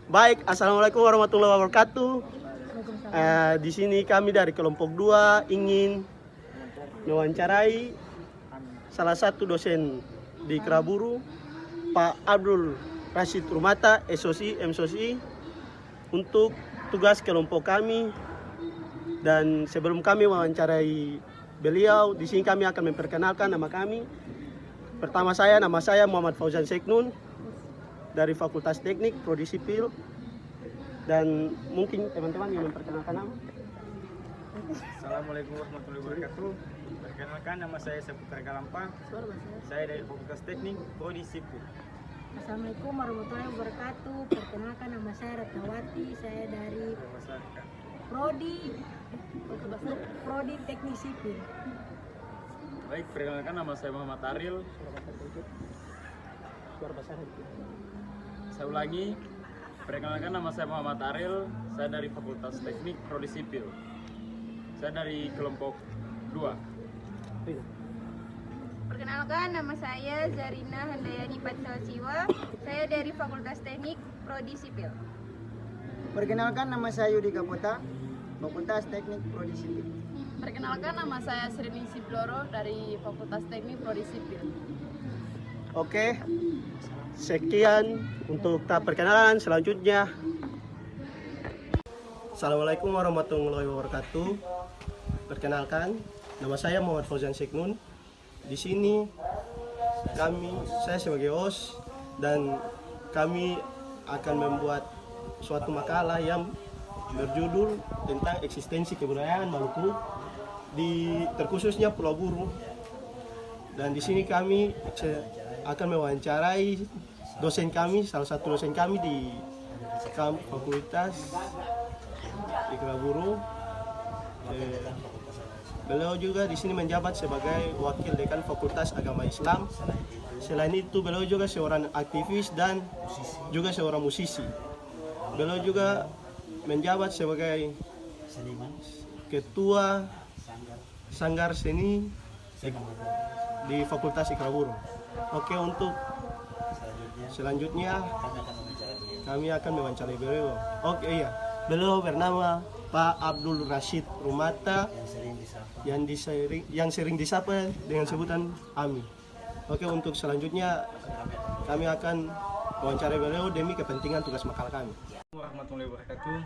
Baik, assalamualaikum warahmatullahi wabarakatuh. Di sini kami dari kelompok 2 ingin mewawancarai salah satu dosen di Keraburu, Pak Abdul Rashid Rumata, SOSI, MSOSI, untuk tugas kelompok kami. Dan sebelum kami mewawancarai beliau, di sini kami akan memperkenalkan nama kami. Pertama nama saya Muhammad Fauzan Seknun dari Fakultas Teknik Prodi Sipil. Dan mungkin teman-teman yang memperkenalkan nama. Assalamualaikum warahmatullahi wabarakatuh. Perkenalkan, nama saya Saputra Galampa. Saya dari Fakultas Teknik Prodi Sipil. Assalamualaikum warahmatullahi wabarakatuh. Perkenalkan, nama saya Ratnawati. Saya dari Prodi Teknik Sipil. Baik, perkenalkan, nama saya Muhammad Aril. Saya ulangi. Perkenalkan, nama saya Muhammad Aril. Saya dari Fakultas Teknik Prodi Sipil. Saya dari kelompok 2. Perkenalkan, nama saya Zarina Handayani Pancawasiwa. Saya dari Fakultas Teknik Prodi Sipil. Perkenalkan, nama saya Yudi Kapota, Fakultas Teknik Prodi Sipil. Perkenalkan, nama saya Srini Sibloro dari Fakultas Teknik Prodi Sipil. Oke, sekian untuk tahap perkenalan. Selanjutnya, Assalamualaikum warahmatullahi wabarakatuh. Perkenalkan, nama saya Muhammad Fauzan Seknun. Di sini saya sebagai host dan kami akan membuat suatu makalah yang berjudul tentang eksistensi kebudayaan Maluku terkhususnya Pulau Buru. Dan di sini kami akan mewawancarai dosen kami, salah satu dosen kami di fakultas di Keraburu. Beliau juga di sini menjabat sebagai wakil dekan Fakultas Agama Islam. Selain itu, beliau juga seorang aktivis dan juga seorang musisi. Beliau juga menjabat sebagai ketua Sanggar Seni di Fakultas Keraburu. Oke, untuk selanjutnya kami akan mewawancarai beliau. Oke, iya. Beliau bernama Pak Abdul Rashid Rumata yang sering disapa dengan sebutan Ami. Oke, untuk selanjutnya kami akan mewawancarai beliau demi kepentingan tugas makalah kami. Warahmatullahi wabarakatuh.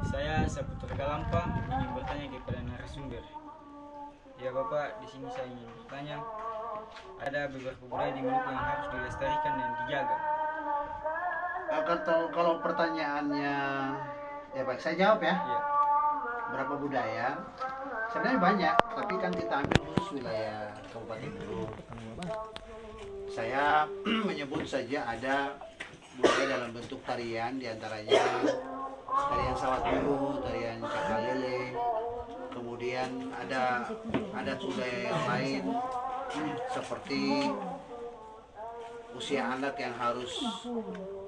Saya Saputra Galampa ingin bertanya kepada narasumber. Ya Bapak, di sini saya ingin bertanya, ada beberapa budaya di Maluku yang harus dilestarikan dan dijaga. Kalau pertanyaannya, ya baik, saya jawab ya. Ya. Berapa budaya? Sebenarnya banyak, tapi kan kita ambil khusus wilayah Kabupaten Buru. Saya menyebut saja ada budaya dalam bentuk tarian, diantaranya tarian sawat biru, tarian cakalele. Kemudian ada budaya yang lain seperti usia anak yang harus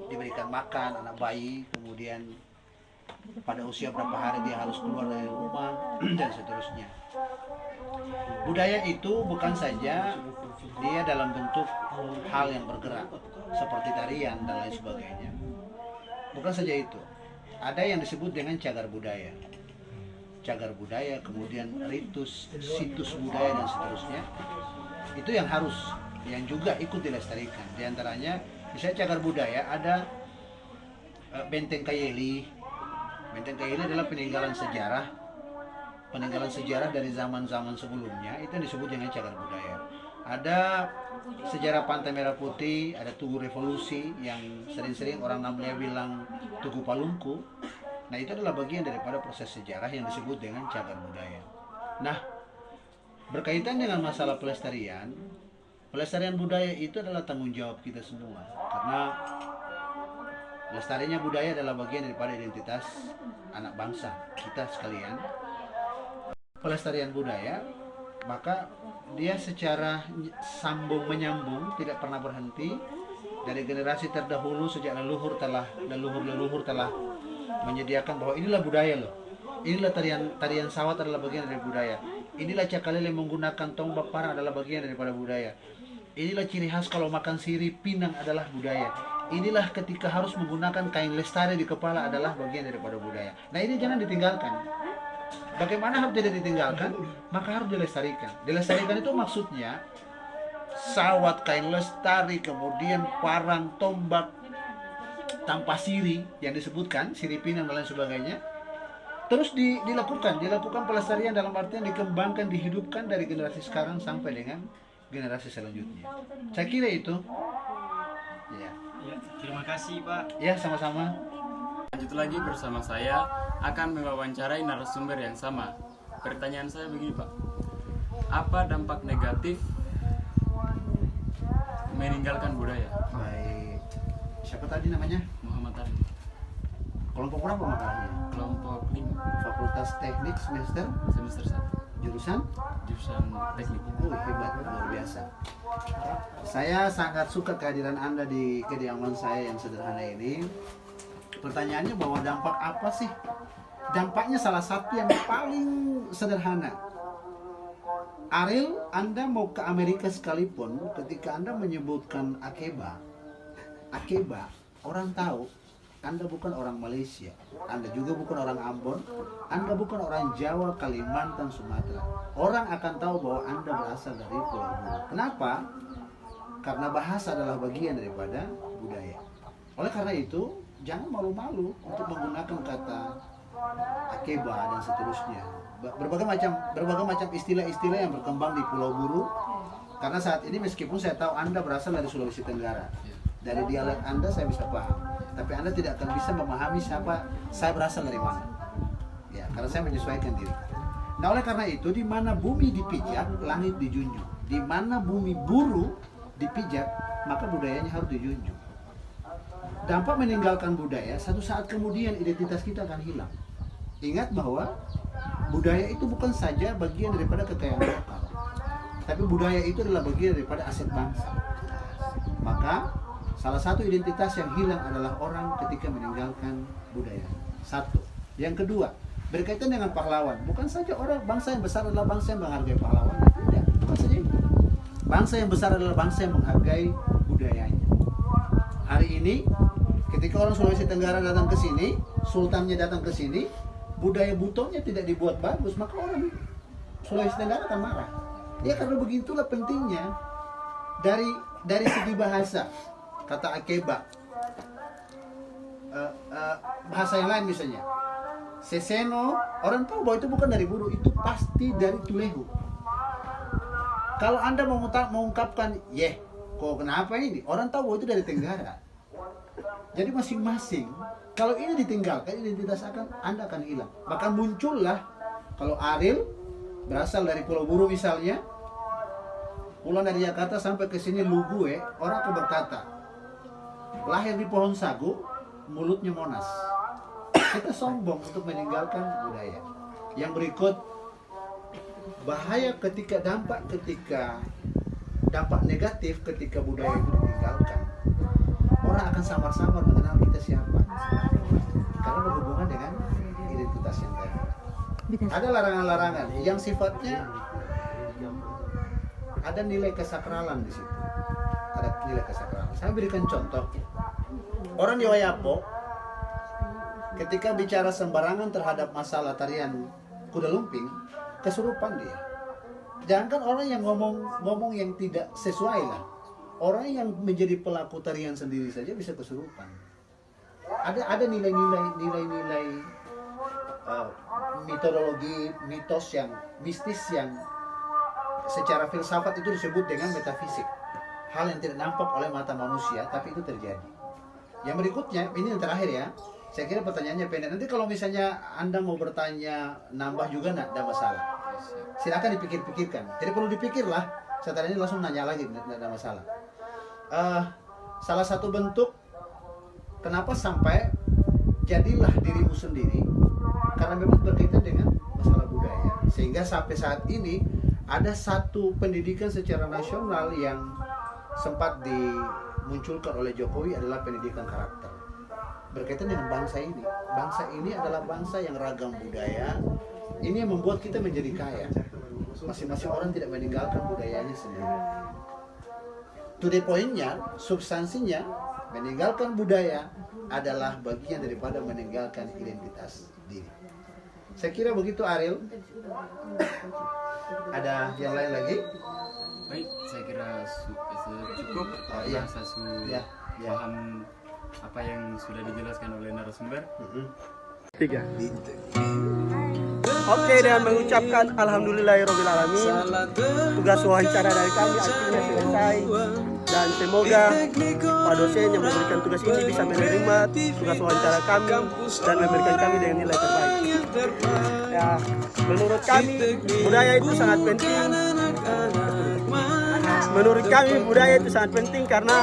diberikan makan, anak bayi, kemudian pada usia berapa hari dia harus keluar dari rumah dan seterusnya. Budaya itu bukan saja dia dalam bentuk hal yang bergerak seperti tarian dan lain sebagainya. Bukan saja itu, ada yang disebut dengan cagar budaya, kemudian ritus, situs budaya dan seterusnya. Itu yang juga ikut dilestarikan. Di antaranya misalnya cagar budaya ada Benteng Kayeli. Benteng Kayeli adalah peninggalan sejarah dari zaman-zaman sebelumnya, itu yang disebut dengan cagar budaya. Ada sejarah Pantai Merah Putih, ada Tugu Revolusi yang sering-sering orang namanya bilang Tugu Palungku. Nah, itu adalah bagian daripada proses sejarah yang disebut dengan cagar budaya. Nah, berkaitan dengan masalah pelestarian budaya itu adalah tanggung jawab kita semua. Karena lestarinya budaya adalah bagian daripada identitas anak bangsa kita sekalian. Pelestarian budaya, maka dia secara menyambung, tidak pernah berhenti dari generasi terdahulu. Sejak leluhur telah menyediakan bahwa inilah budaya loh. Inilah tarian sawat adalah bagian dari budaya. Inilah cakalele menggunakan tombak parang adalah bagian daripada budaya. Inilah ciri khas kalau makan sirih Pinang adalah budaya. inilah ketika harus menggunakan kain lestari di kepala adalah bagian daripada budaya. Nah ini jangan ditinggalkan. Bagaimana harus tidak ditinggalkan? Maka harus dilestarikan. Dilestarikan itu maksudnya sawat, kain lestari, kemudian parang, tombak, tanpa siri yang disebutkan, siri pinang dan lain sebagainya. Terus dilakukan pelestarian dalam artian dikembangkan, dihidupkan dari generasi sekarang sampai dengan generasi selanjutnya. Saya kira itu. Ya. Ya, terima kasih Pak. Ya, sama-sama. Lanjut lagi bersama saya akan mewawancarai narasumber yang sama. Pertanyaan saya begini Pak, apa dampak negatif meninggalkan budaya? Baik. Siapa tadi namanya? Muhammad Arif, Kelompok berapa makalahnya? kelompok 5, Fakultas Teknik semester semester 1, jurusan? jurusan teknik. Hebat, luar biasa. Saya sangat suka kehadiran Anda di kediaman saya yang sederhana ini. Pertanyaannya bahwa dampak apa sih? Dampaknya salah satu yang paling sederhana. Ariel, Anda mau ke Amerika sekalipun, ketika Anda menyebutkan akeba, orang tahu Anda bukan orang Malaysia, Anda juga bukan orang Ambon, Anda bukan orang Jawa, Kalimantan, Sumatera. Orang akan tahu bahwa Anda berasal dari Pulau Buru. Kenapa? Karena bahasa adalah bagian daripada budaya. Oleh karena itu, jangan malu-malu untuk menggunakan kata akeba dan seterusnya. Berbagai macam istilah-istilah yang berkembang di Pulau Buru. Karena saat ini meskipun saya tahu Anda berasal dari Sulawesi Tenggara, dari dialek Anda saya bisa paham, tapi Anda tidak akan bisa memahami siapa saya berasal dari mana. Ya, karena saya menyesuaikan diri. Nah, oleh karena itu, di mana bumi dipijak, langit dijunjung. Di mana bumi buru dipijak, maka budayanya harus dijunjung. Dampak meninggalkan budaya, satu saat kemudian identitas kita akan hilang. Ingat bahwa budaya itu bukan saja bagian daripada kekayaan lokal, tapi budaya itu adalah bagian daripada aset bangsa. Maka salah satu identitas yang hilang adalah orang ketika meninggalkan budaya. Satu. Yang kedua, berkaitan dengan pahlawan. Bukan saja orang bangsa yang besar adalah bangsa yang menghargai pahlawan. Tidak, bukan saja itu. Bangsa yang besar adalah bangsa yang menghargai budayanya. Hari ini, ketika orang Sulawesi Tenggara datang ke sini, sultannya datang ke sini, budaya butonnya tidak dibuat bagus, maka orang Sulawesi Tenggara akan marah. Ya, karena begitulah pentingnya dari segi bahasa. Kata akeba, bahasa yang lain misalnya Seseno, orang tahu bahwa itu bukan dari Buru, itu pasti dari Tulehu. Kalau Anda mengungkapkan, kok kenapa ini? Orang tahu bahwa itu dari Tenggara. Jadi masing-masing, kalau ini ditinggalkan, identitas Anda akan hilang. Maka muncullah, kalau Ariel berasal dari Pulau Buru misalnya, pulang dari Jakarta sampai ke sini Lugue, orang akan berkata, lahir di pohon sagu, mulutnya Monas. Kita sombong untuk meninggalkan budaya. Yang berikut, bahaya dampak negatif ketika budaya itu ditinggalkan. Orang akan samar-samar mengenal kita siapa, karena berhubungan dengan identitas yang tadi. Ada larangan-larangan yang sifatnya ada nilai kesakralan di situ. Ada nilai kesakralan. Saya berikan contoh. Orang di Wayapo ketika bicara sembarangan terhadap masalah tarian kuda lumping, kesurupan dia. Jangan orang yang ngomong yang tidak sesuai lah. Orang yang menjadi pelaku tarian sendiri saja bisa kesurupan. Ada nilai-nilai metodologi, mitos yang mistis yang secara filsafat itu disebut dengan metafisik. Hal yang tidak nampak oleh mata manusia, tapi itu terjadi. Yang berikutnya, ini yang terakhir ya. Saya kira pertanyaannya pendek. Nanti kalau misalnya Anda mau bertanya, nambah juga nggak ada masalah. Silakan dipikir-pikirkan. Jadi perlu dipikirlah. Setelah ini langsung nanya lagi, nggak ada masalah. Salah satu bentuk kenapa sampai jadilah dirimu sendiri, karena memang berkaitan dengan masalah budaya. Sehingga sampai saat ini ada satu pendidikan secara nasional yang sempat dimunculkan oleh Jokowi adalah pendidikan karakter. Berkaitan dengan bangsa ini. Bangsa ini adalah bangsa yang ragam budaya. Ini yang membuat kita menjadi kaya. Masing-masing orang tidak meninggalkan budayanya sendiri. To the point-nya, substansinya, Meninggalkan budaya adalah bagian daripada meninggalkan identitas diri. Saya kira begitu, Ariel. Ada yang lain lagi? Baik, saya kira cukup. Oh, iya. Saya sudah Ya, ya. paham apa yang sudah dijelaskan oleh narasumber. Tiga. Oke, dengan mengucapkan alhamdulillahirobbilalamin, tugas wawancara dari kami akhirnya selesai, dan semoga Pak dosen yang memberikan tugas ini bisa menerima tugas wawancara kami dan memberikan kami dengan nilai terbaik. Ya, menurut kami budaya itu sangat penting. Menurut kami budaya itu sangat penting karena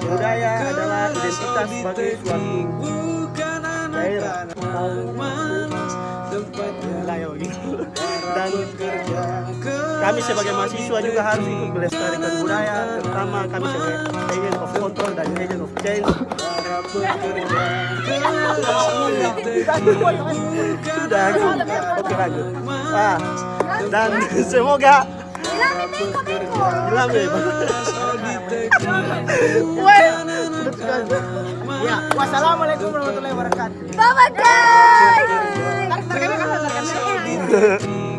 budaya adalah identitas sebagai suatu daerah. Dan kami sebagai mahasiswa juga harus ikut melestarikan budaya, terutama kami sebagai agent of control dan agent of change. Sudah, oke lanjut. Dan semoga Ya, wassalamualaikum warahmatullahi wabarakatuh. Bye-bye guys.